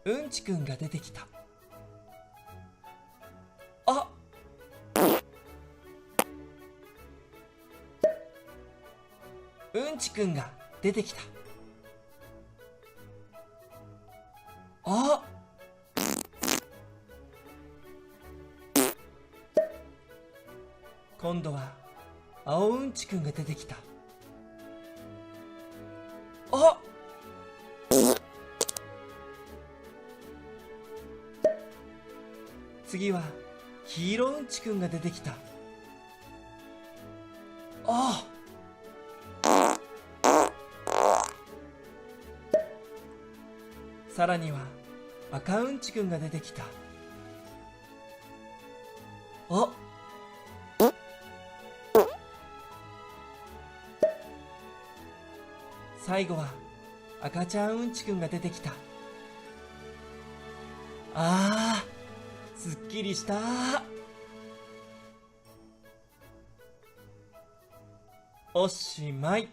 うんちくんが出てきた。あ、うんちくんが出てきた。あ、今度は青うんちくんが出てきた。あ、次は黄色うんちくんが出てきた。あ、さらには赤うんちくんが出てきた。あ、最後は赤ちゃんうんちくんが出てきた。あー、すっきりした。おしまい。